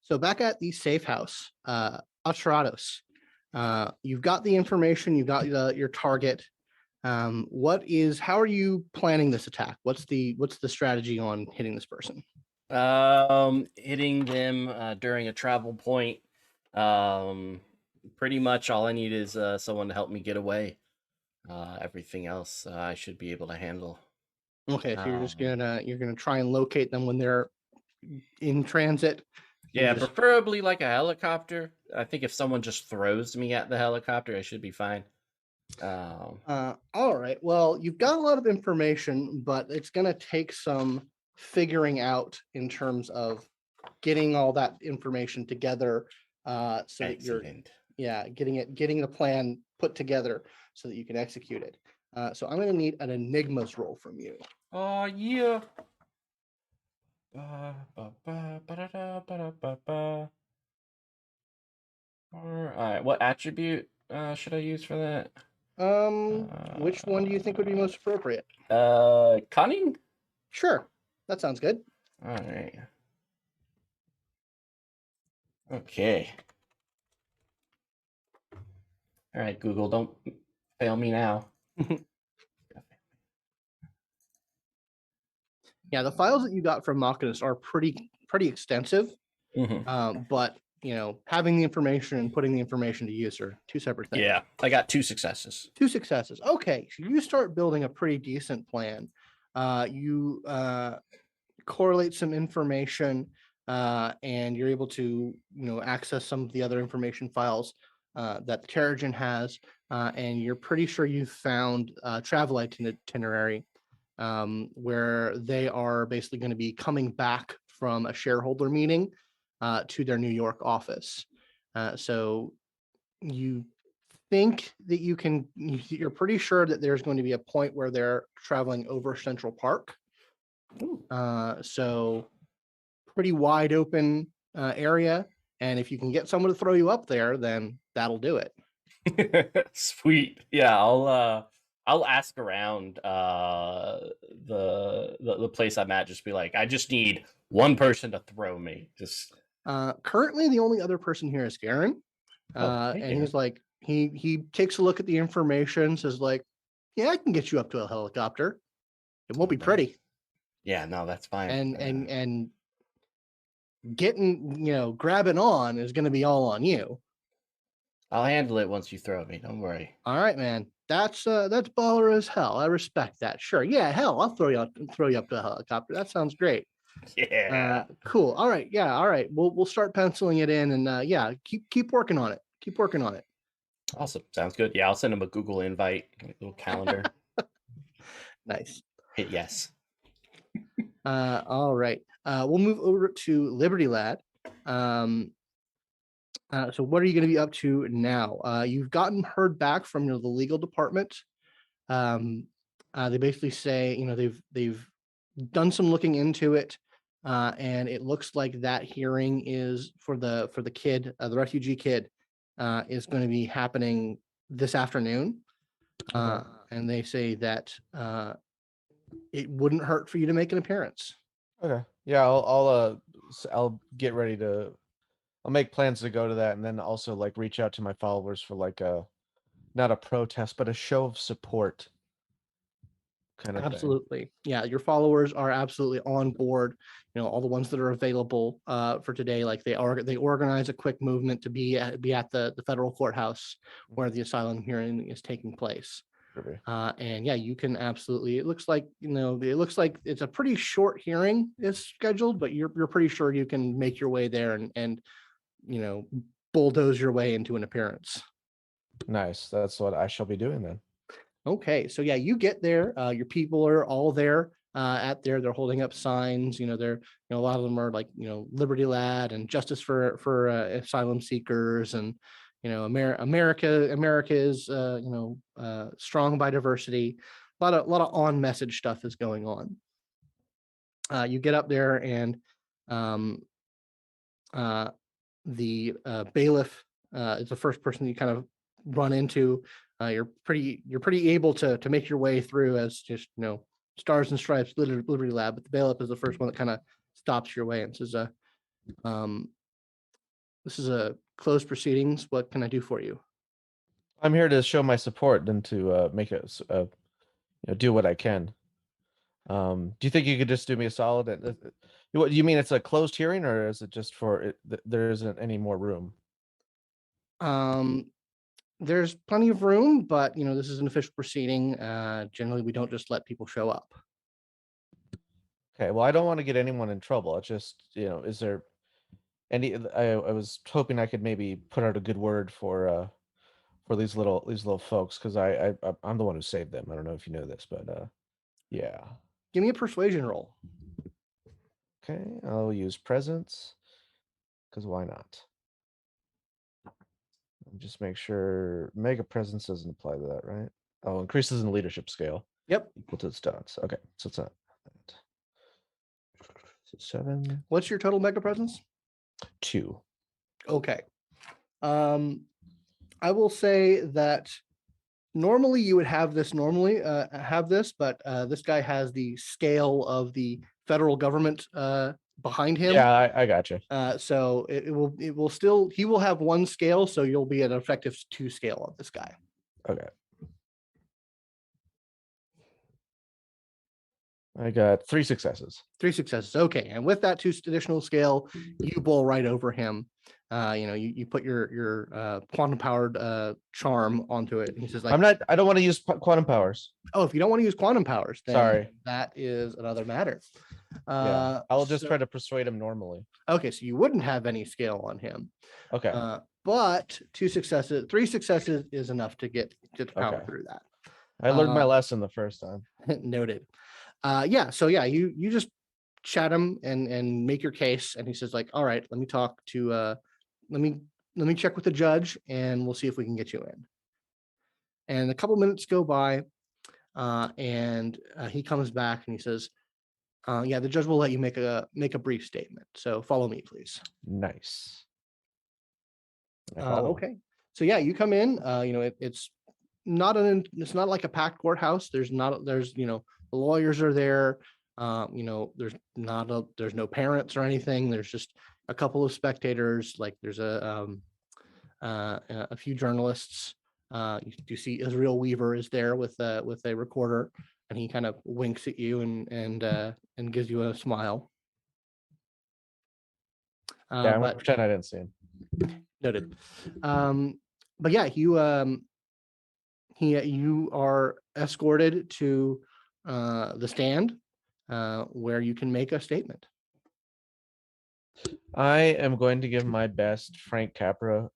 So back at the safe house, Aterrados, you've got the information, you've got your target. How are you planning this attack? What's the strategy on hitting this person? Hitting them during a travel point. Um, Pretty much all I need is someone to help me get away. Everything else I should be able to handle. Okay, so Um, you're gonna try and locate them when they're in transit. You yeah, just preferably like a helicopter. I think if someone just throws me at the helicopter, I should be fine. Um, all right. Well, you've got a lot of information, but it's gonna take some figuring out in terms of getting all that information together, so that you're Excellent. getting the plan put together so that you can execute it. So I'm gonna need an enigmas roll from you. Oh yeah. Ba, ba, ba, ba-da-da, ba-da, ba. All right. What attribute should I use for that? Which one do you think would be most appropriate? Cunning. Sure, that sounds good. All right. Okay. All right, Google, don't fail me now. Yeah, the files that you got from Machinist are pretty extensive, Hmm. but having the information and putting the information to use are two separate things. Yeah, I got 2 successes. Two successes. Okay, so you start building a pretty decent plan. You correlate some information, and you're able to access some of the other information files that the Terrigen has, and you're pretty sure you found travel itinerary, where they are basically going to be coming back from a shareholder meeting to their New York office. So you think that you're pretty sure that there's going to be a point where they're traveling over Central Park. Ooh. So pretty wide open area. And if you can get someone to throw you up there, then that'll do it. Sweet. Yeah, I'll ask around the place I'm at. Just be like, I just need one person to throw me. Just Currently, the only other person here is Garen. oh, hey, And Garen. he's like, he takes a look at the information, says like, yeah, I can get you up to a helicopter. It won't Oh, be nice. pretty. Yeah, no, that's fine. And getting, grabbing on is going to be all on you. I'll handle it once you throw me. Don't worry. All right, man. That's baller as hell. I respect that. Sure. Yeah, hell, I'll throw you up to a helicopter. That sounds great. Yeah. Cool. All right. Yeah. All right. We'll start penciling it in, and yeah, keep working on it. Keep working on it. Awesome. Sounds good. Yeah, I'll send him a Google invite, a little calendar. Nice. Hit yes. All right. We'll move over to Liberty Lad. So what are you going to be up to now? You've gotten heard back from the legal department. Um, they basically say, they've done some looking into it, and it looks like that hearing is for the kid, the refugee kid, is going to be happening this afternoon. Okay. And they say that it wouldn't hurt for you to make an appearance. Okay. Yeah, I'll get ready to. I'll make plans to go to that, and then also like reach out to my followers for like a not a protest, but a show of support kind of thing. Absolutely. Yeah, your followers are absolutely on board. All the ones that are available for today, like they organize a quick movement to be at the federal courthouse where the asylum hearing is taking place. Maybe. And yeah, you can absolutely. It looks like it's a pretty short hearing is scheduled, but you're pretty sure you can make your way there and you know bulldoze your way into an appearance. Nice. That's what I shall be doing then. Okay, so yeah, you get there. Your people are all there at there. They're holding up signs. They're a lot of them are like Liberty Lad and Justice for asylum seekers, and America is strong by diversity. A lot of on message stuff is going on. You get up there, and um, the bailiff is the first person you kind of run into. You're pretty able to make your way through as just stars and stripes Liberty Lab, but the bailiff is the first one that kind of stops your way and says, This is a closed proceedings. What can I do for you? I'm here to show my support and to make it do what I can. Do you think you could just do me a solid? What you mean? It's a closed hearing, or is it just for it? There isn't any more room. There's plenty of room, but this is an official proceeding. Generally, we don't just let people show up. Okay. Well, I don't want to get anyone in trouble. It's just is there any? I was hoping I could maybe put out a good word for these little folks, because I'm the one who saved them. I don't know if you know this, but yeah. Give me a persuasion roll. Okay, I'll use presence, because why not? Just make sure mega presence doesn't apply to that, right? Oh, increases in leadership scale. Yep. Equal to its dots. Okay, so it's not that. So 7. What's your total mega presence? 2. Okay. I will say that normally you would have this but this guy has the scale of the federal government behind him. Yeah, I got you. So he will have 1 scale, so you'll be at an effective 2 scale of this guy. Okay. I got 3 successes. 3 successes. Okay, and with that 2 additional scale, you bowl right over him. You put your quantum powered charm onto it. And he says, like, I don't want to use quantum powers. oh, if you don't want to use quantum powers, then Sorry. that is another matter. Yeah, I'll just try to persuade him normally. Okay, so you wouldn't have any scale on him. Okay. But 3 successes is enough to get the power through that. I learned my lesson the first time. Noted. You just chat him and make your case, and he says, like, all right, let me talk to let me check with the judge, and we'll see if we can get you in. And a couple minutes go by, and he comes back and he says, the judge will let you make a brief statement, so follow me, please. Nice. Okay, so you come in. It's not like a packed courthouse. There's the lawyers are there. There's no parents or anything. There's just a couple of spectators. Like there's a few journalists. You see Israel Weaver is there with a recorder, and he kind of winks at you and gives you a smile. Yeah, I'm gonna pretend I didn't see him. Noted. But yeah, you are escorted to the stand where you can make a statement. I am going to give my best Frank Capra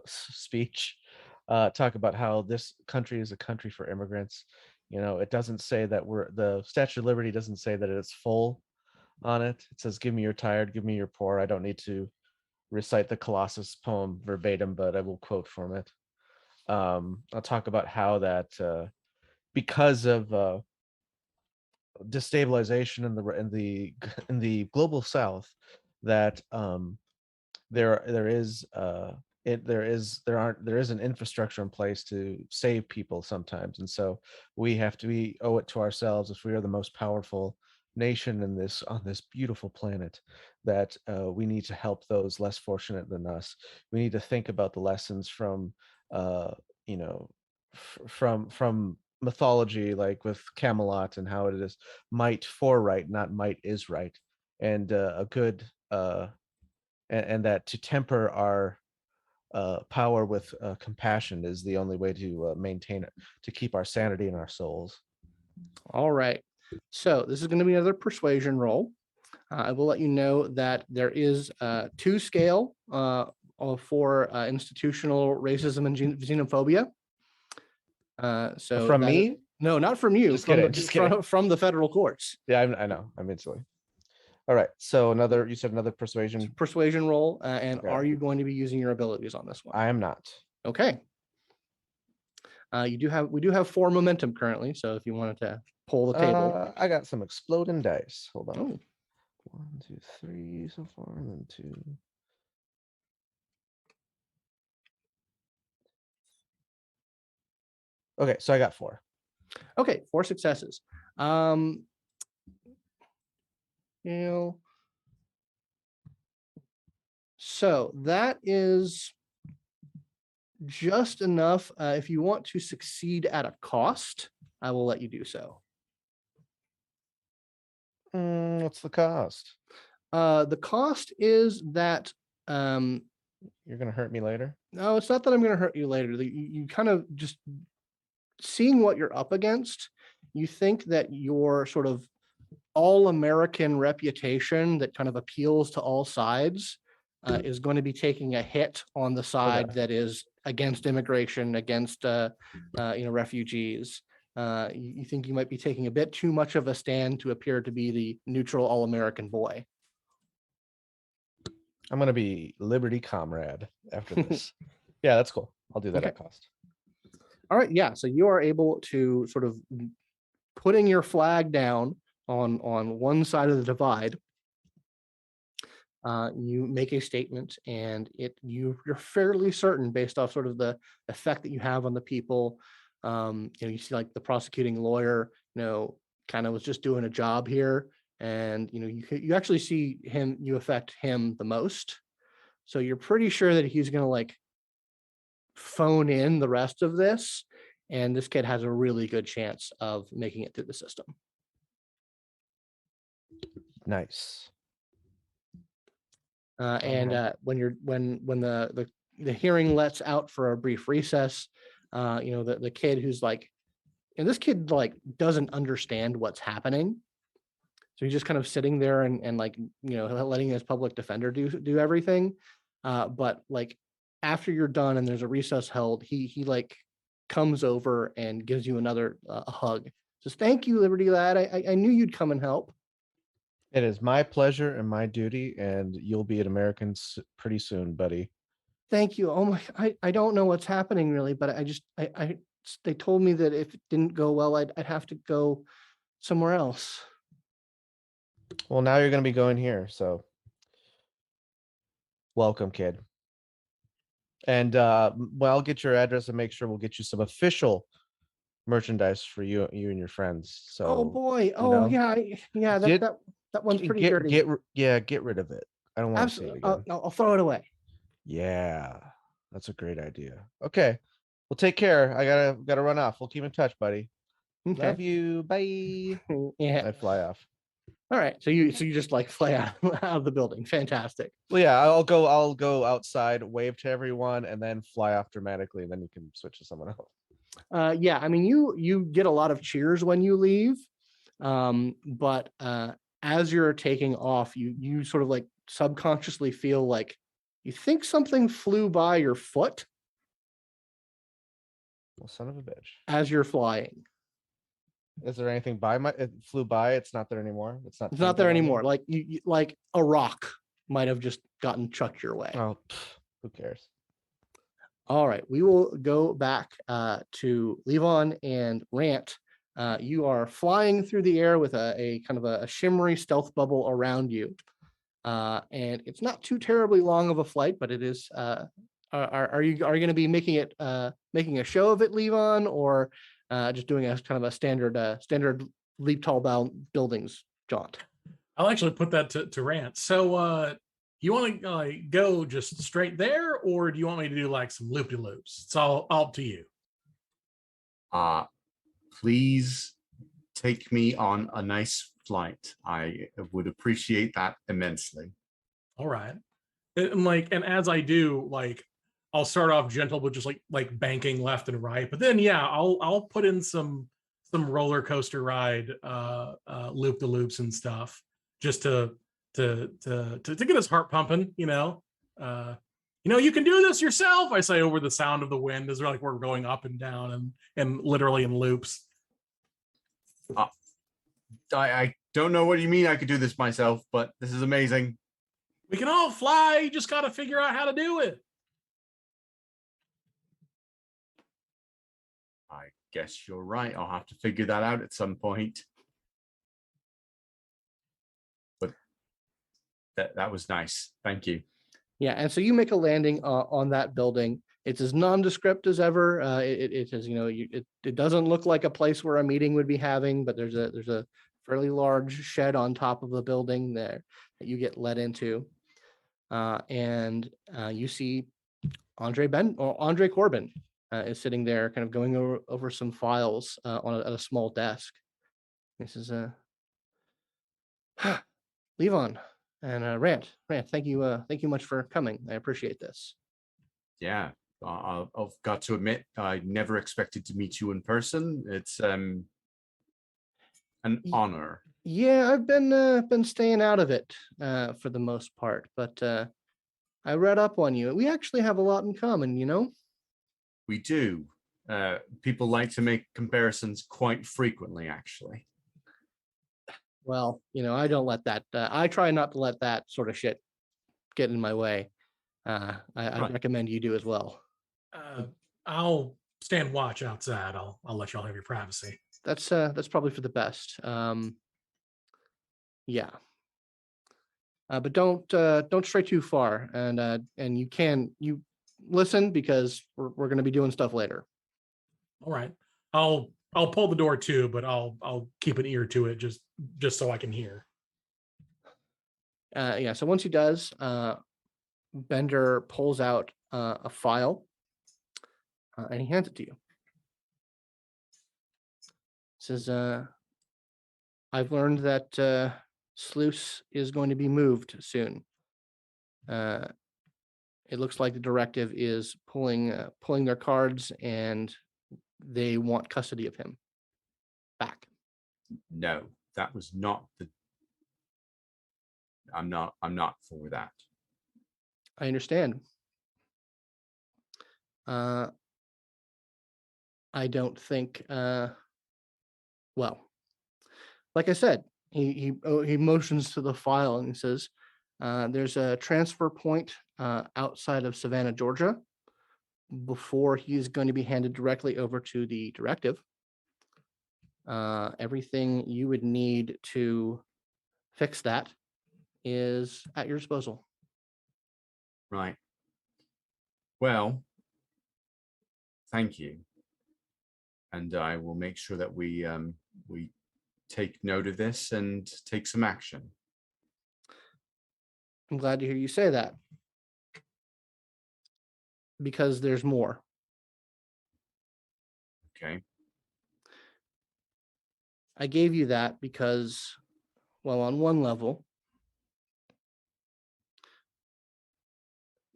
speech. Talk about how this country is a country for immigrants. It doesn't say that the Statue of Liberty doesn't say that it's full on it. It says, "Give me your tired, give me your poor." I don't need to recite the Colossus poem verbatim, but I will quote from it. I'll talk about how that because of destabilization in the global South, that there is an infrastructure in place to save people sometimes, and so we owe it to ourselves, if we are the most powerful nation on this beautiful planet, that we need to help those less fortunate than us. We need to think about the lessons from from mythology, like with Camelot, and how it is might for right, not might is right, and a good and that to temper our power with compassion is the only way to maintain it, to keep our sanity in our souls. All right. So this is going to be another persuasion roll. I will let you know that there is 2 scale for institutional racism and xenophobia. So From me? No, not from you. Just kidding. From the federal courts. Yeah, I know. I'm instantly. All right. So you said another persuasion roll. And are you going to be using your abilities on this one? I am not. Okay. We do have 4 momentum currently. So if you wanted to pull the table, I got some exploding dice. Hold on. Oh. 1, 2, 3 so far, and then 2. Okay, so I got 4. Okay, 4 successes. So that is just enough. If you want to succeed at a cost, I will let you do so. What's the cost? The cost is that You're gonna hurt me later. no, it's not that I'm going to hurt you later. You kind of just seeing what you're up against. You think that your sort of all-American reputation that kind of appeals to all sides is going to be taking a hit on the side that is against immigration, against refugees. You think you might be taking a bit too much of a stand to appear to be the neutral all-American boy. I'm gonna be Liberty Comrade after this. Yeah, that's cool. I'll do that Okay. at cost. All right, yeah. So you are able to sort of putting your flag down on one side of the divide. You make a statement, and you're fairly certain, based off sort of the effect that you have on the people. You see like the prosecuting lawyer, kind of was just doing a job here, and you actually see him, you affect him the most. So you're pretty sure that he's going to like phone in the rest of this, and this kid has a really good chance of making it through the system. Nice. When the hearing lets out for a brief recess, the kid who's like, and this kid like doesn't understand what's happening, so he's just kind of sitting there and like letting his public defender do everything. But like after you're done and there's a recess held, he like comes over and gives you another hug. Says, "Thank you, Liberty lad. I knew you'd come and help." It is my pleasure and my duty, and you'll be an American pretty soon, buddy. Thank you. Oh my, I don't know what's happening really, but they told me that if it didn't go well, I'd have to go somewhere else. Well, now you're gonna be going here, so welcome, kid. And I'll get your address and make sure we'll get you some official merchandise for you and your friends. So Oh boy. Oh know, yeah. That one's pretty dirty. Get rid of it. I don't want to see it again. I'll throw it away. Yeah, that's a great idea. Okay, well, take care. I gotta run off. We'll keep in touch, buddy. Okay. Love you. Bye. Yeah. I fly off. All right. So you just like fly out of the building. Fantastic. Well, yeah, I'll go outside, wave to everyone, and then fly off dramatically, and then you can switch to someone else. Yeah, I mean you get a lot of cheers when you leave, but as you're taking off, you sort of like subconsciously feel like you think something flew by your foot. Well, son of a bitch. As you're flying. Is there anything by it flew by? It's not there anymore. It's not there anymore. Like you like a rock might have just gotten chucked your way. Oh, who cares? All right, we will go back to Levon and Rant. You are flying through the air with a kind of a shimmery stealth bubble around you. And it's not too terribly long of a flight, but it is. Are you going to be making a show of it, Levon, or just doing a kind of a standard leap tall buildings jaunt? I'll actually put that to Rant. So you want to go just straight there, or do you want me to do like some loop-de-loops? It's all up to you. Please take me on a nice flight. I would appreciate that immensely. All right. And as I do, like I'll start off gentle with just like banking left and right, but then yeah, I'll put in some roller coaster ride loop-de-loops and stuff just to get his heart pumping, you can do this yourself, I say over the sound of the wind as like we're going up and down and literally in loops. I don't know what you mean I could do this myself, but this is amazing. We can all fly, you just got to figure out how to do it. I guess you're right. I'll have to figure that out at some point. But that was nice. Thank you. Yeah, and so you make a landing on that building. It's as nondescript as ever. It is, it doesn't look like a place where a meeting would be having, but there's a fairly large shed on top of the building there that you get let into. and you see Andre Corbin is sitting there, kind of going over some files at a small desk. This is Levon and Rant. Thank you much for coming. I appreciate this. Yeah, I've got to admit, I never expected to meet you in person. It's an honor. Yeah, I've been staying out of it for the most part, but I read up on you. We actually have a lot in common, you know? We do. People like to make comparisons quite frequently, actually. Well, I don't let that. I try not to let that sort of shit get in my way. I'd Right. recommend you do as well. I'll stand watch outside. I'll let y'all have your privacy. That's probably for the best. Yeah. But don't stray too far, and you listen, because we're going to be doing stuff later. All right. I'll pull the door too, but I'll keep an ear to it just so I can hear. Yeah. So once he does, Bender pulls out a file, and he hands it to you. Says, "I've learned that Sluice is going to be moved soon. It looks like the directive is pulling their cards, and they want custody of him back." No, that was not the. I'm not for that. I understand. I don't think. Well, like I said, he motions to the file and he says, "There's a transfer point outside of Savannah, Georgia, before he's going to be handed directly over to the directive. Everything you would need to fix that is at your disposal." Right. Well, thank you, and I will make sure that we take note of this and take some action. I'm glad to hear you say that, because there's more. Okay. I gave you that because, well, on one level,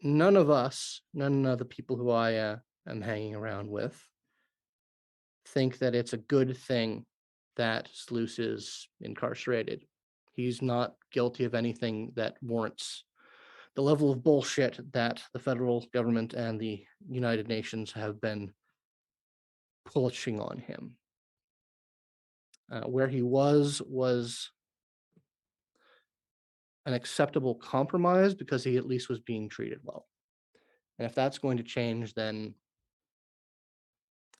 none of the people who I am hanging around with, think that it's a good thing that Sluice is incarcerated. He's not guilty of anything that warrants the level of bullshit that the federal government and the United Nations have been pushing on him. Where he was an acceptable compromise, because he at least was being treated well. And if that's going to change, then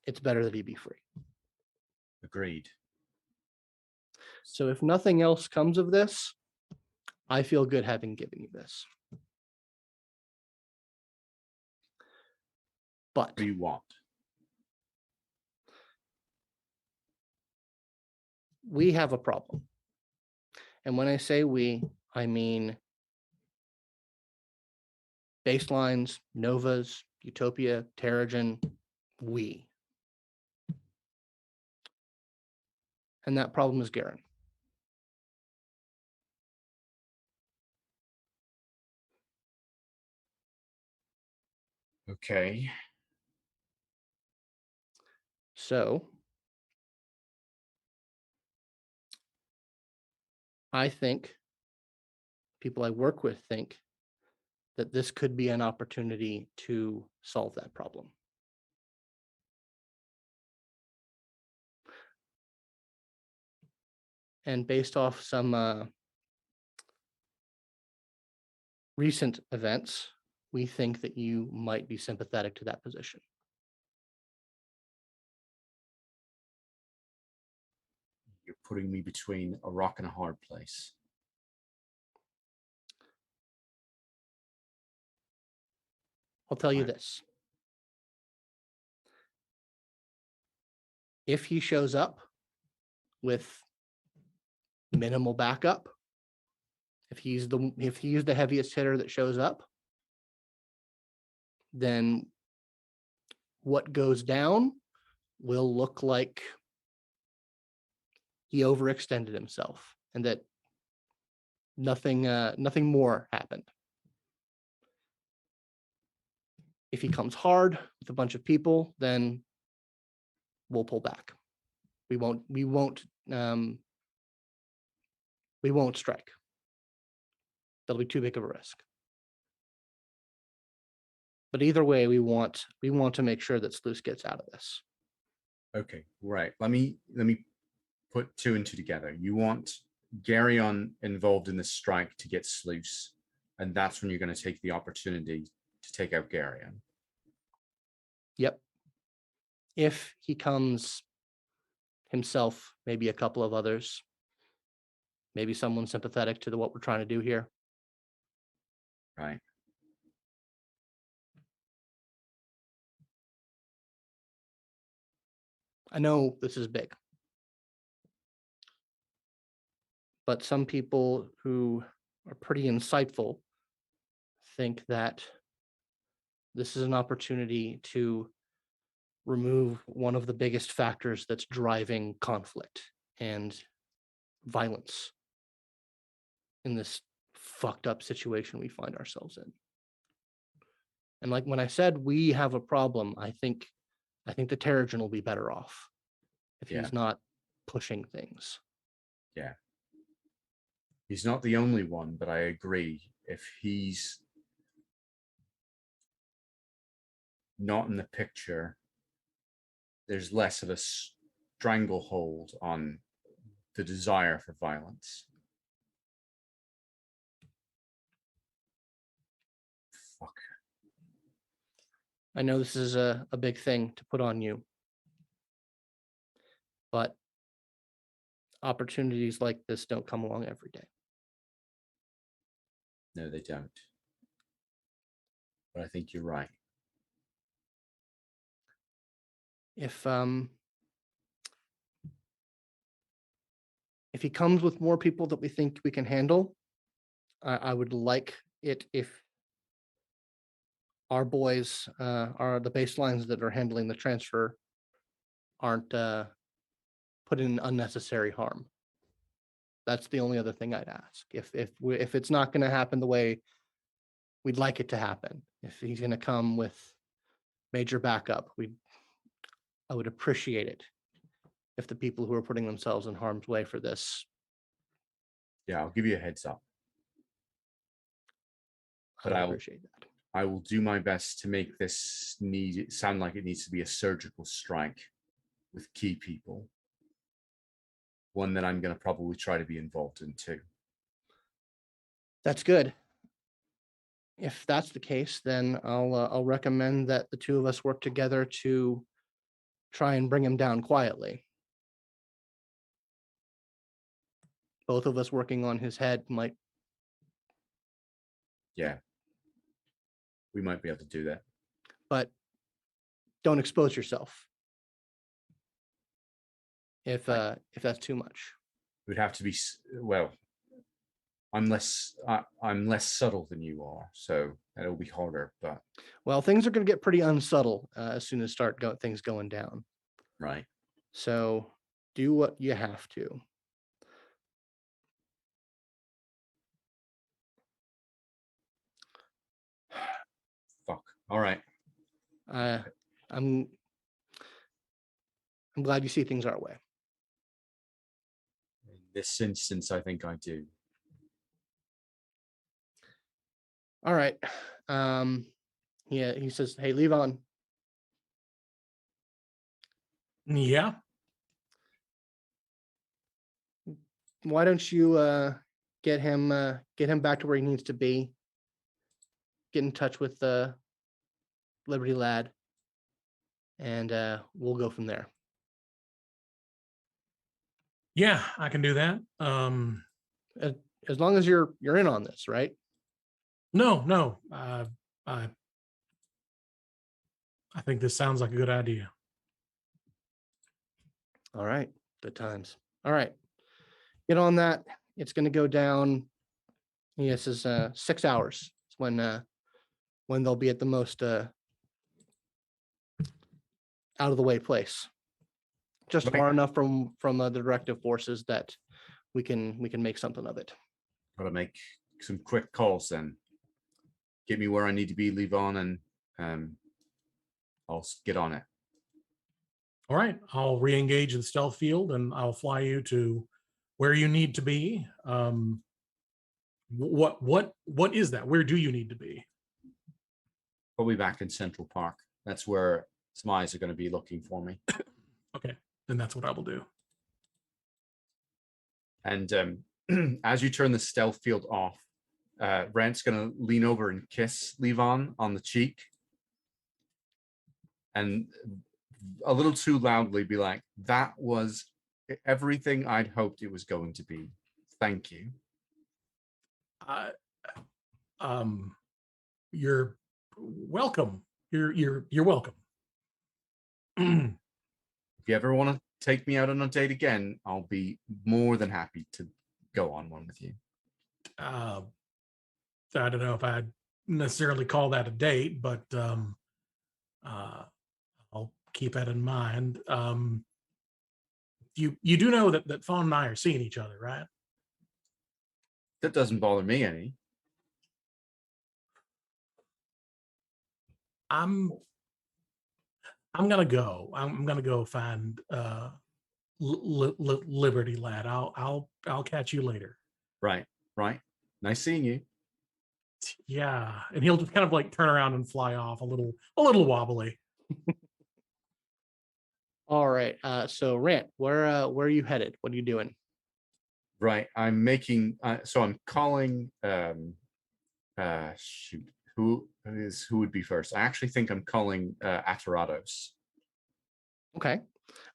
it's better that he be free. Agreed. So if nothing else comes of this, I feel good having given you this. But What do you want? we have a problem. And when I say we, I mean Baselines, Novas, Utopia, Terrigen, we. And that problem is Garen. Okay. So I think people I work with think that this could be an opportunity to solve that problem. And based off some recent events, we think that you might be sympathetic to that position. You're putting me between a rock and a hard place. I'll tell you Right. this. If he shows up with minimal backup If he's the heaviest hitter that shows up, then what goes down will look like he overextended himself and that nothing more happened. If he comes hard with a bunch of people, then we'll pull back. We won't strike. That'll be too big of a risk. But either way, we want to make sure that Sluice gets out of this. Okay, right. Let me put two and two together. You want Garyon involved in the strike to get Sluice, and that's when you're going to take the opportunity to take out Garyon. Yep. If he comes himself, maybe a couple of others, maybe someone sympathetic to what we're trying to do here. Right. I know this is big, but some people who are pretty insightful think that this is an opportunity to remove one of the biggest factors that's driving conflict and violence in this fucked up situation we find ourselves in. And like when I said we have a problem, I think the Terrigen will be better off if Yeah. he's not pushing things. Yeah. He's not the only one, but I agree. If he's not in the picture, there's less of a stranglehold on the desire for violence. Fuck. I know this is a big thing to put on you, but opportunities like this don't come along every day. No, they don't. But I think you're right. If he comes with more people that we think we can handle, I would like it if our boys are the baselines that are handling the transfer aren't put in unnecessary harm. That's the only other thing I'd ask. If it's not going to happen the way we'd like it to happen, if he's going to come with major backup, I would appreciate it if the people who are putting themselves in harm's way for this. Yeah, I'll give you a heads up. I But would appreciate that. I will do my best to make this sound like it needs to be a surgical strike with key people. One that I'm going to probably try to be involved in too. That's good. If that's the case, then I'll recommend that the two of us work together to try and bring him down quietly. Both of us working on his head might. Yeah. We might be able to do that. But don't expose yourself if that's too much. It would have to be, well, I'm less subtle than you are, so it'll be harder, but Well, things are going to get pretty unsubtle as soon as things going down. right. So do what you have to. Fuck. All right. I'm glad you see things our way. In this instance, I think I do. All right. Yeah, he says, "Hey, leave on." Yeah. Why don't you get him back to where he needs to be? Get in touch with the Liberty Lad, and we'll go from there. Yeah, I can do that. As long as you're in on this, right? No. I think this sounds like a good idea. All right. Good times. All right. Get on that. It's going to go down Yes, is 6 hours. It's when they'll be at the most out of the way place. Just Right. far enough from the directive forces that we can make something of it. Gotta make some quick calls then. Get me where I need to be, leave on, and I'll get on it. All right, I'll re-engage the stealth field, and I'll fly you to where you need to be. What is that? Where do you need to be? Probably back in Central Park. That's where some eyes are going to be looking for me. Okay, then that's what I will do. And as you turn the stealth field off, Rant's going to lean over and kiss Levon on the cheek. And a little too loudly be like, that was everything I'd hoped it was going to be. Thank you. You're welcome. You're welcome. If you ever want to take me out on a date again, I'll be more than happy to go on one with you. I don't know if I'd necessarily call that a date, but I'll keep that in mind. You do know that Fawn and I are seeing each other, right? That doesn't bother me any. I'm gonna go. I'm gonna go find Liberty Lad. I'll catch you later. Right. Nice seeing you. Yeah, and he'll just kind of like turn around and fly off a little wobbly. All right. So Rant, where are you headed? What are you doing? Right. I'm making. So I'm calling. Shoot. Who would be first? I actually think I'm calling Aterrados. Okay.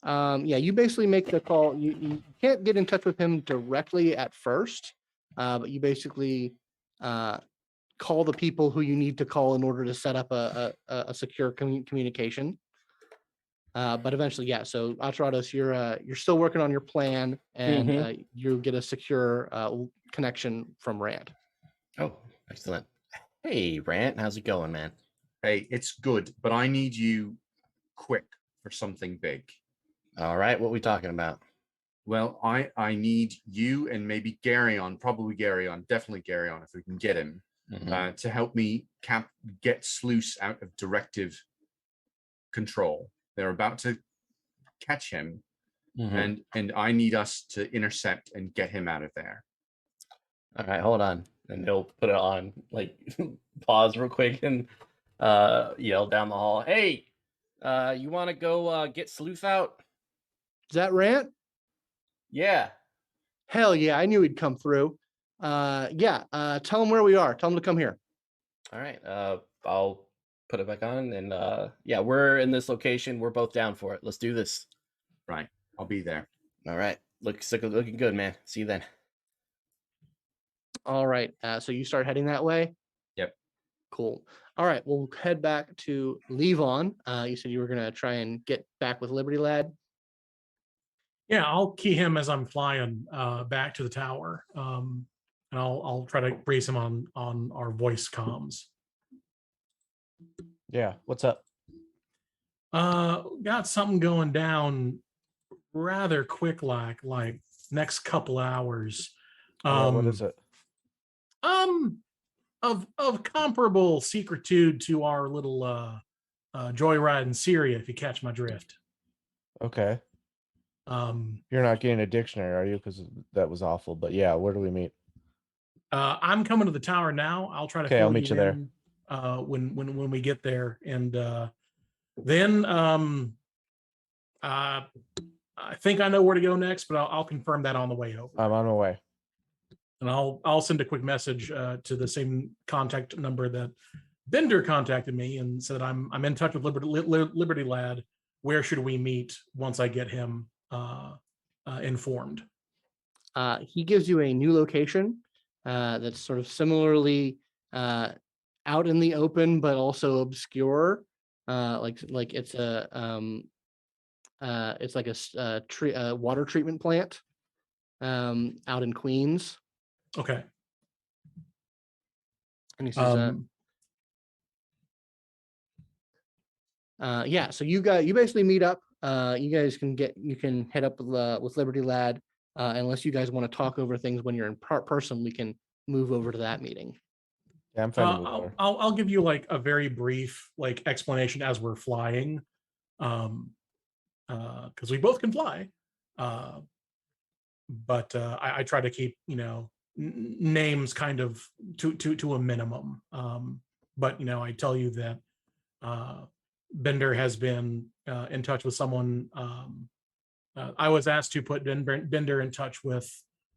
Yeah, you basically make the call. You can't get in touch with him directly at first, but you basically call the people who you need to call in order to set up a secure communication. But eventually, yeah. So Aterrados, you're still working on your plan, and you get a secure connection from Rant. Oh, excellent. Hey, Rant, how's it going, man? Hey, it's good, but I need you quick for something big. All right, what are we talking about? Well, I need you and maybe Garyon, probably Garyon, definitely Garyon, if we can get him, to help me get Sluice out of directive control. They're about to catch him, and I need us to intercept and get him out of there. All right, hold on. And he'll put it on, like, pause real quick and yell down the hall, hey, you want to go get Sleuth out? Is that Rant? Yeah. Hell yeah, I knew he'd come through. Yeah, tell him where we are. Tell him to come here. All right, I'll put it back on, and yeah, we're in this location. We're both down for it. Let's do this. Right, I'll be there. All right, looking good, man. See you then. All right, so you start heading that way? Yep. Cool. All right, we'll head back to Levon. You said you were going to try and get back with Liberty Lad? Yeah, I'll key him as I'm flying back to the tower, and I'll try to brace him on our voice comms. Yeah, what's up? Got something going down rather quick, like next couple hours. What is it? Of comparable secretude to our little joyride in Syria, if you catch my drift. Okay. You're not getting a dictionary, are you? Because that was awful. But yeah, where do we meet? I'm coming to the tower now. I'll try to. Okay, I'll meet you there. When we get there, and then I think I know where to go next, but I'll confirm that on the way over. I'm on my way. And I'll send a quick message to the same contact number that Bender contacted me and said I'm in touch with Liberty Lad. Where should we meet once I get him informed? He gives you a new location that's sort of similarly out in the open, but also obscure. Like it's it's like a water treatment plant out in Queens. Okay. And he says, yeah, so you basically meet up. You guys you can head up with Liberty Lad. Unless you guys want to talk over things when you're in person, we can move over to that meeting. Yeah, I'm fine to move over. I'll give you like a very brief like explanation as we're flying, because we both can fly, but I try to keep names kind of to a minimum. But I tell you that Bender has been in touch with someone. I was asked to put Bender in touch with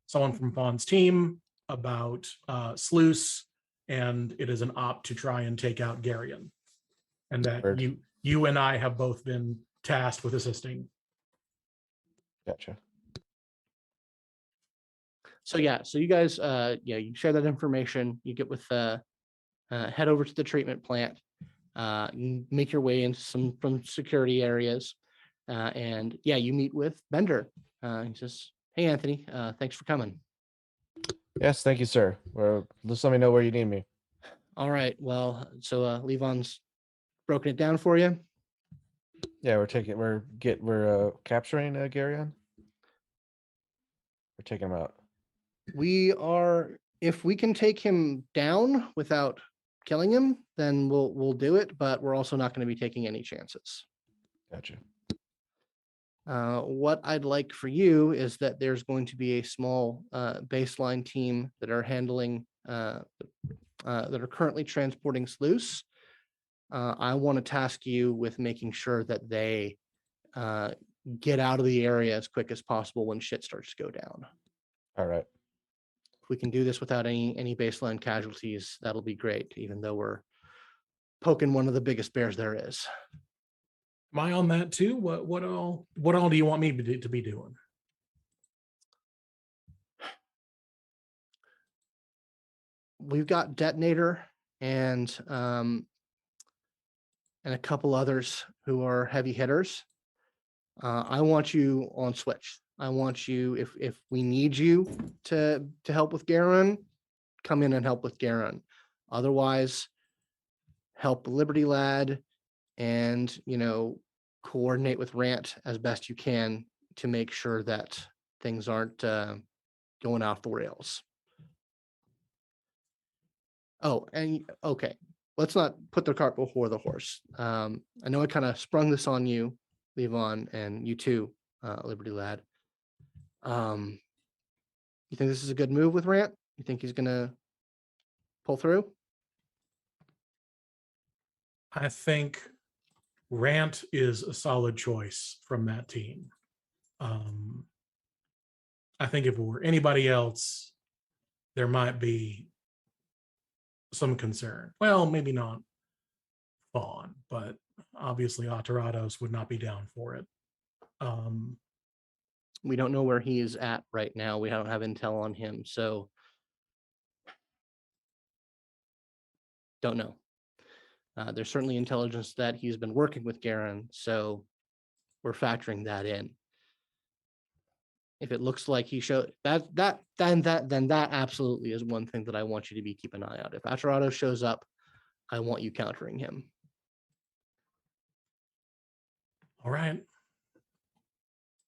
someone from Fawn's team about Sluice, and it is an opt to try and take out Garion, and that Word. you and I have both been tasked with assisting. Gotcha. So yeah, so you guys, you share that information. You get with head over to the treatment plant. You make your way into some from security areas, and yeah, you meet with Bender. He says, "Hey, Anthony, thanks for coming." Yes, thank you, sir. Just let me know where you need me. All right. Well, so Levon's broken it down for you. Yeah, we're capturing Garion. We're taking him out. We are, if we can take him down without killing him, then we'll do it. But we're also not going to be taking any chances. Gotcha. What I'd like for you is that there's going to be a small baseline team that are handling that are currently transporting Sluice. I want to task you with making sure that they get out of the area as quick as possible when shit starts to go down. All right. If we can do this without any baseline casualties, that'll be great, even though we're poking one of the biggest bears there is. Am I on that too? What all do you want me to be doing? We've got Detonator and a couple others who are heavy hitters. I want you on switch. I want you, if we need you to help with Garen, come in and help with Garen. Otherwise, help Liberty Lad and coordinate with Rant as best you can to make sure that things aren't going off the rails. Oh, and okay, let's not put the cart before the horse. I know I kind of sprung this on you, Levon, and you too, Liberty Lad. You think this is a good move with Rant? You think he's gonna pull through? I think Rant is a solid choice from that team. I think if it were anybody else, there might be some concern. Well, maybe not Fawn, but obviously Aterrados would not be down for it. We don't know where he is at right now. We don't have intel on him, so don't know. There's certainly intelligence that he's been working with Garen, so we're factoring that in. If it looks like he showed then that absolutely is one thing that I want you to be keep an eye out. If Aterrados shows up, I want you countering him. All right.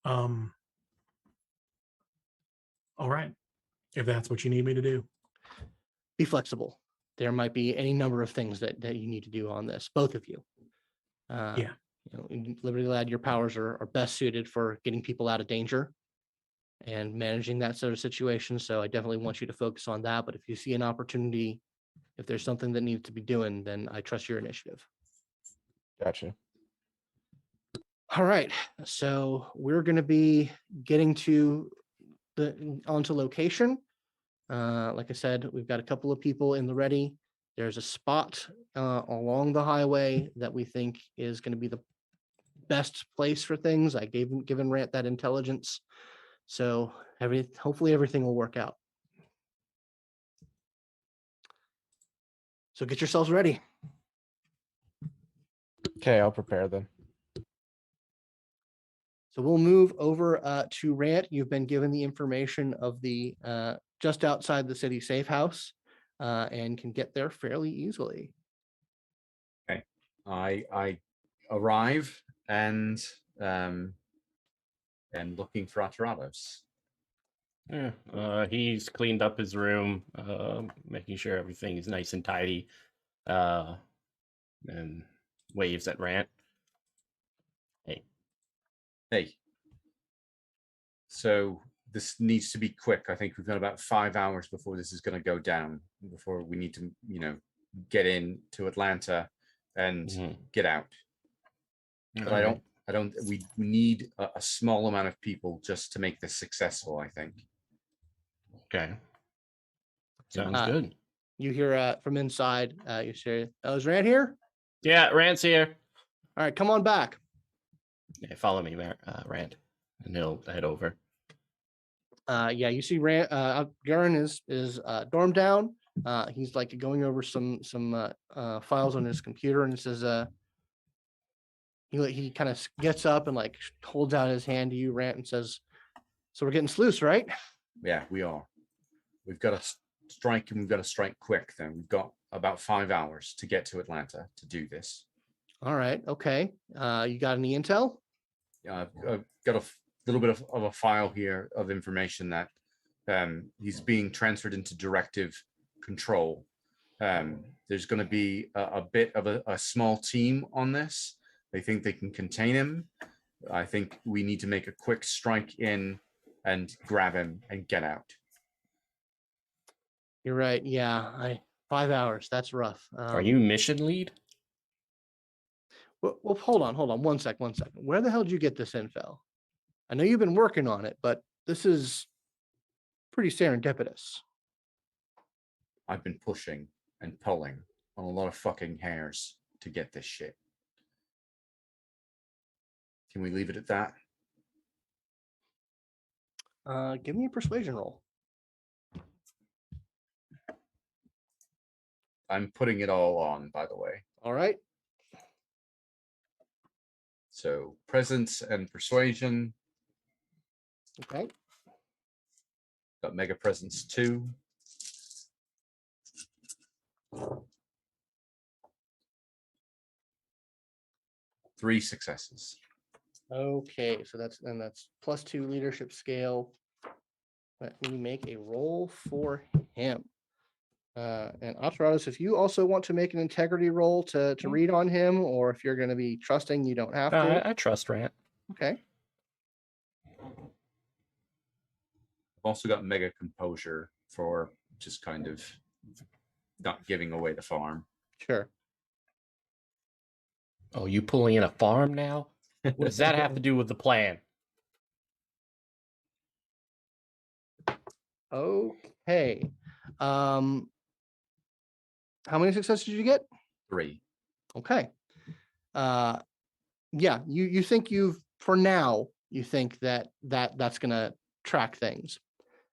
All right. If that's what you need me to do. Be flexible. There might be any number of things that you need to do on this, both of you. Yeah. In Liberty Lad, your powers are best suited for getting people out of danger and managing that sort of situation. So I definitely want you to focus on that. But if you see an opportunity, if there's something that needs to be doing, then I trust your initiative. Gotcha. All right. So we're going to be getting onto location. Like I said, we've got a couple of people in the ready. There's a spot along the highway that we think is going to be the best place for things. I given Rant that intelligence. So hopefully everything will work out. So get yourselves ready. Okay, I'll prepare then. So we'll move over to Rant. You've been given the information of the just outside the city safe house. and can get there fairly easily. I arrive and looking for Aterrados. Yeah, he's cleaned up his room, making sure everything is nice and tidy, and waves at Rant. Hey, Hey. So this needs to be quick. I think we've got about 5 hours before this is going to go down, before we need to, get in to Atlanta and get out. But we need a small amount of people just to make this successful, I think. Okay. Sounds good. You hear from inside, you say, "Oh, is Rant here? Yeah, Rant's here. All right, come on back." Yeah, follow me, Rant, and he'll head over. Yeah, you see Rant, Garen is dorm down. He's like going over some files on his computer, and it says he kind of gets up and like holds out his hand to you, Rant, and says, "So we're getting sluice, right?" Yeah, we are. We've got to strike, and we've got to strike quick. Then we've got about 5 hours to get to Atlanta to do this. All right, okay. You got any intel? I've got a little bit of a file here of information that he's being transferred into directive control. There's going to be a bit of a small team on this. They think they can contain him. I think we need to make a quick strike in and grab him and get out. You're right. Yeah, 5 hours. That's rough. Are you mission lead? Well, hold on 1 second. Where the hell did you get this info? I know you've been working on it, but this is pretty serendipitous. I've been pushing and pulling on a lot of fucking hairs to get this shit. Can we leave it at that? Give me a persuasion roll. I'm putting it all on, by the way. All right. So presence and persuasion. Okay. Got mega presence 2. Three successes. Okay, so that's +2 leadership scale. Let me make a roll for him. And Aterrados, if you also want to make an integrity roll to read on him, or if you're going to be trusting, you don't have to. I trust Rant. Okay. I've also got mega composure for just kind of not giving away the farm. Sure. Oh, you pulling in a farm now? What does that have to do with the plan? Okay. How many successes did you get? 3. Okay. Yeah, you think for now, you think that's gonna track things.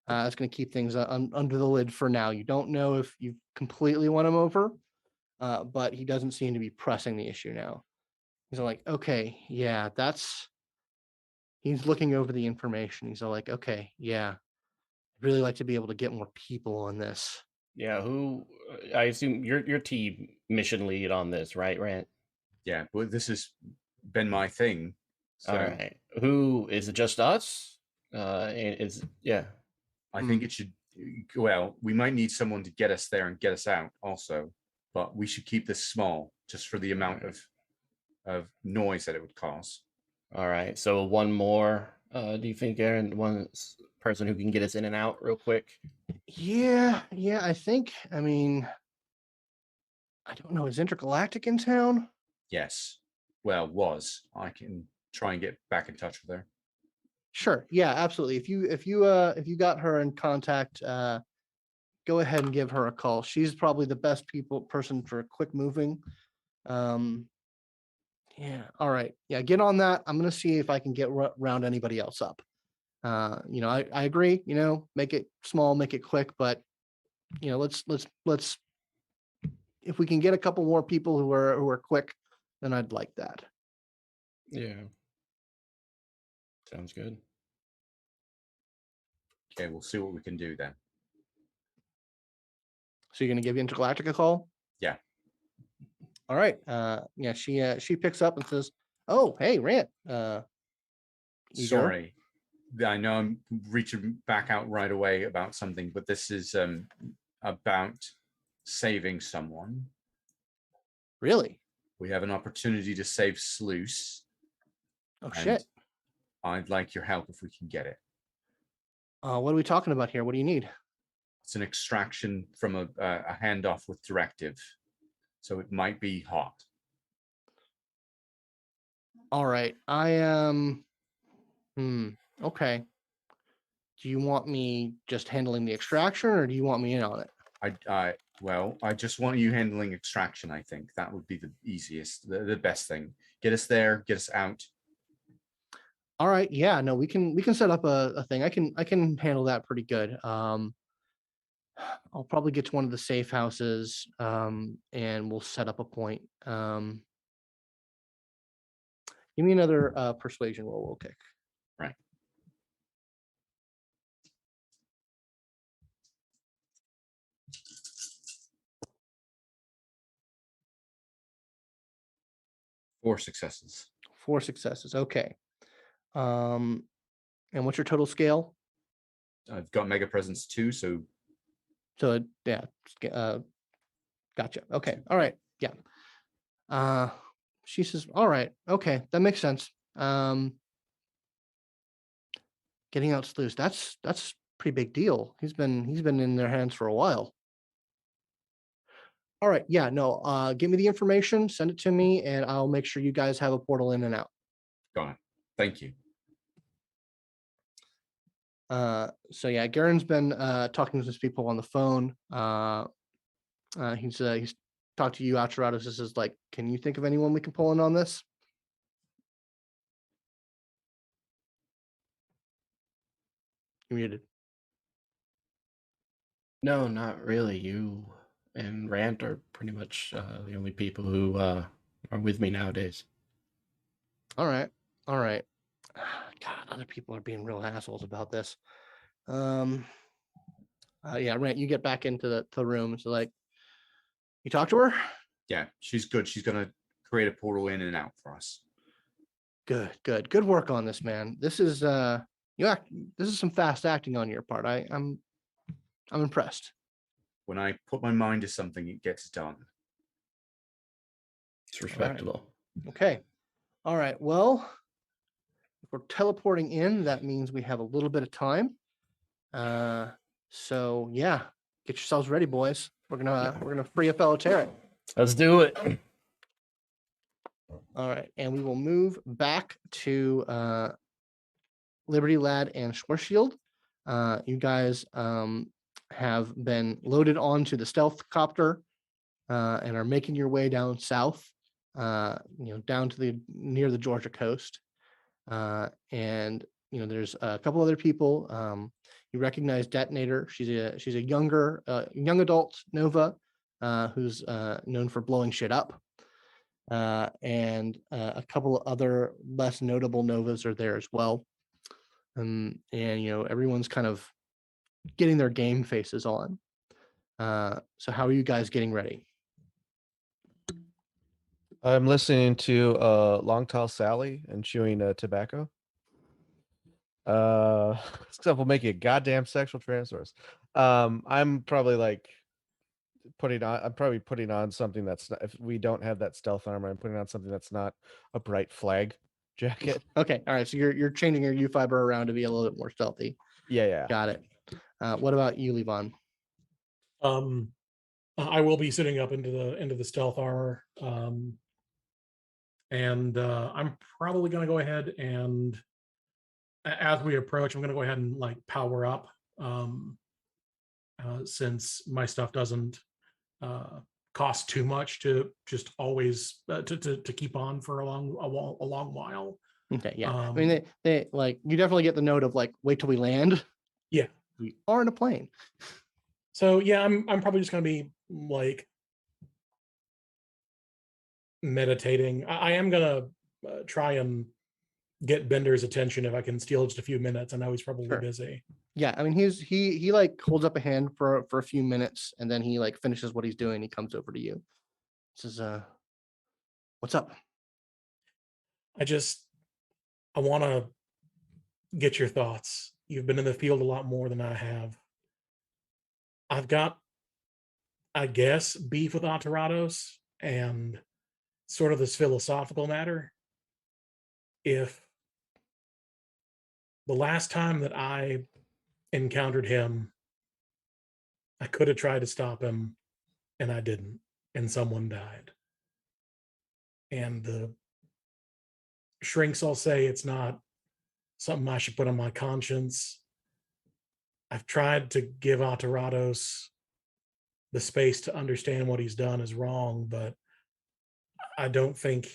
It's gonna keep things under the lid for now. You don't know if you completely won him over, but he doesn't seem to be pressing the issue now. He's like, okay, yeah, he's looking over the information. He's like, okay, yeah, I'd really like to be able to get more people on this. Yeah, I assume your team mission lead on this, right, Rant? Yeah, but this has been my thing. So All right. Who is it? Just us? Yeah. I think it should. Well, we might need someone to get us there and get us out also, but we should keep this small just for the amount of noise that it would cause. All right. So one more. Do you think, Aaron, one person who can get us in and out real quick? Yeah, I think. I mean, I don't know. Is Intergalactic in town? Yes. Well, was. I can try and get back in touch with her. Sure. Yeah, absolutely. If you got her in contact, go ahead and give her a call. She's probably the best person for quick moving. Yeah. All right. Yeah. Get on that. I'm gonna see if I can get round anybody else up. I agree. Make it small, make it quick, but let's if we can get a couple more people who are quick, then I'd like that. Yeah. Sounds good. Okay, we'll see what we can do then. So you're gonna give Intergalactic a call? Yeah. All right. Yeah, she picks up and says, "Oh, hey, Rant. You here?" Sorry, I know I'm reaching back out right away about something, but this is about saving someone. Really? We have an opportunity to save Sluice, Oh and shit. I'd like your help if we can get it. What are we talking about here? What do you need? It's an extraction from a handoff with directive, so it might be hot. All right. I am. Okay. Do you want me just handling the extraction, or do you want me in on it? I just want you handling extraction. I think that would be the easiest, the best thing. Get us there, get us out. All right. Yeah. No, we can set up a thing. I can handle that pretty good. I'll probably get to one of the safe houses, and we'll set up a point. Give me another persuasion roll. We'll kick. Right. Four successes. 4 successes. Okay. And what's your total scale? I've got mega presence 2, so So yeah, gotcha. Okay. All right. Yeah. She says, all right, okay, that makes sense. Getting out Sluice, that's pretty big deal. He's been in their hands for a while. All right, yeah, no, give me the information, send it to me, and I'll make sure you guys have a portal in and out. got it. Thank you. So yeah, Garen's been talking to some people on the phone. He's talked to you, Aterrados. This is like, can you think of anyone we can pull in on this? You're muted. No, not really. You and Rant are pretty much the only people who are with me nowadays. All right. All right. God, other people are being real assholes about this. Yeah, Rant, you get back into the room. So like, you talk to her? Yeah, she's good. She's gonna create a portal in and out for us. Good work on this, man. This is this is some fast acting on your part. I'm impressed. When I put my mind to something, it gets done. It's respectable. Okay. All right. Well, if we're teleporting in, that means we have a little bit of time. So yeah, get yourselves ready, boys. We're gonna free a fellow Terran. Let's do it. All right, and we will move back to Liberty Lad and Schwarzschild. You guys have been loaded onto the stealth copter and are making your way down south, down to near the Georgia coast. And there's a couple other people. You recognize Detonator. She's a younger young adult Nova who's known for blowing shit up. And a couple of other less notable Novas are there as well. And everyone's kind of getting their game faces on. So how are you guys getting ready? I'm listening to Long Tall Sally and chewing tobacco. Stuff will make you a goddamn sexual transverse. I'm probably putting on something that's not, if we don't have that stealth armor, I'm putting on something that's not a bright flag jacket. Okay, all right. So you're changing your U fiber around to be a little bit more stealthy. Yeah. Got it. What about you, Levon? I will be sitting up into the stealth armor, and I'm probably going to go ahead and, as we approach, I'm going to go ahead and like power up, since my stuff doesn't cost too much to just always to keep on for a long while. Okay, yeah. I mean, they like, you definitely get the note of like, wait till we land. Yeah, We are in a plane. so yeah, I'm probably just going to be like meditating. I am going to try and get Bender's attention if I can steal just a few minutes. I know he's probably Sure. busy. Yeah, I mean he like holds up a hand for a few minutes, and then he like finishes what he's doing. He comes over to you. Says, "What's up?" I want to get your thoughts. You've been in the field a lot more than I have. I've got, I guess, beef with Aterrados and sort of this philosophical matter. If the last time that I encountered him, I could have tried to stop him and I didn't, and someone died. And the shrinks all say it's not something I should put on my conscience. I've tried to give Aterrados the space to understand what he's done is wrong, but I don't think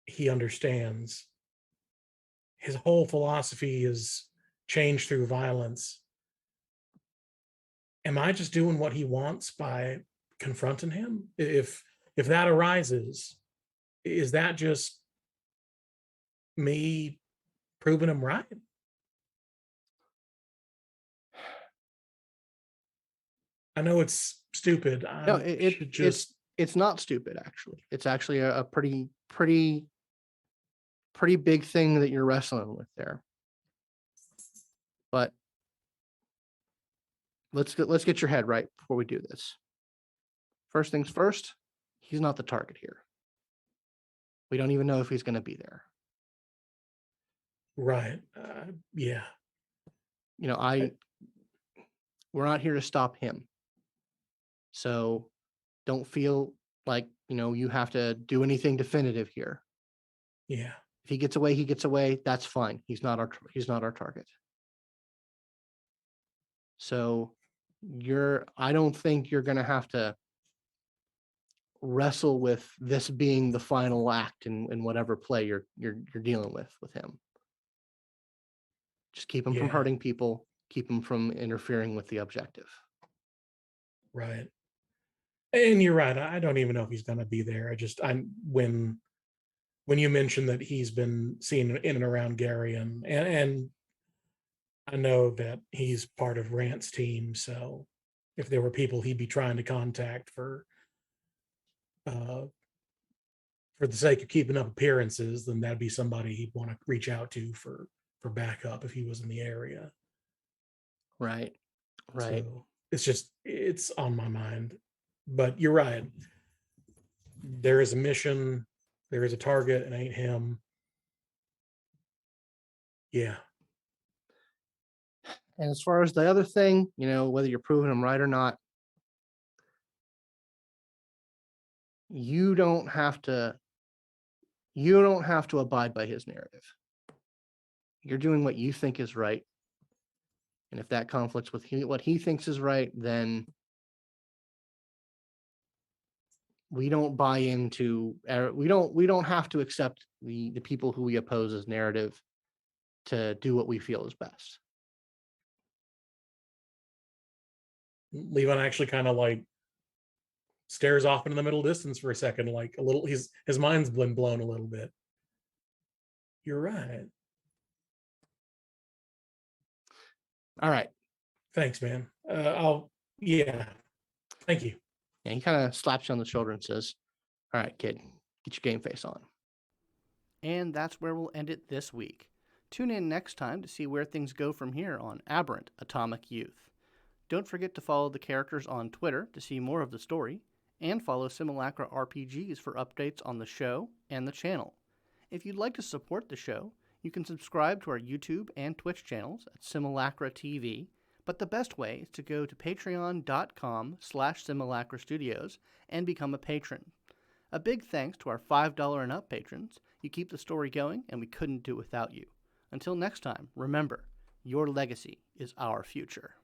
he understands. His whole philosophy is changed through violence. Am I just doing what he wants by confronting him? If that arises, is that just me proving him right? I know it's stupid. No, I should just it's not stupid. Actually, it's actually a pretty big thing that you're wrestling with there. But let's get your head right before we do this. First things first, he's not the target here. We don't even know if he's going to be there. right. Yeah. You know, we're not here to stop him. So don't feel like, you have to do anything definitive here. Yeah. If he gets away, he gets away. That's fine. He's not our target. So I don't think you're going to have to wrestle with this being the final act in whatever play you're dealing with him. Just keep him from Yeah. hurting people, keep him from interfering with the objective. Right. And you're right. I don't even know if he's going to be there. I'm when you mentioned that he's been seen in and around Gary, and I know that he's part of Rant's team. So if there were people he'd be trying to contact uh, for the sake of keeping up appearances, then that'd be somebody he'd want to reach out to for backup if he was in the area. Right. So it's on my mind. But you're right. There is a mission, there is a target, and ain't him. Yeah. And as far as the other thing, whether you're proving him right or not, you don't have to abide by his narrative. You're doing what you think is right. And if that conflicts with what he thinks is right, then we don't buy into, we don't have to accept the people who we oppose as narrative to do what we feel is best. Levon actually kind of like stares off into the middle distance for a second, like a little, his mind's been blown a little bit. You're right. All right. Thanks, man. Yeah. Thank you. And he kind of slaps you on the shoulder and says, "All right, kid, get your game face on." And that's where we'll end it this week. Tune in next time to see where things go from here on Aberrant Atomic Youth. Don't forget to follow the characters on Twitter to see more of the story, and follow Simulacra RPGs for updates on the show and the channel. If you'd like to support the show, you can subscribe to our YouTube and Twitch channels at Simulacra TV, but the best way is to go to patreon.com/Simulacra Studios and become a patron. A big thanks to our $5 and up patrons. You keep the story going, and we couldn't do it without you. Until next time, remember, your legacy is our future.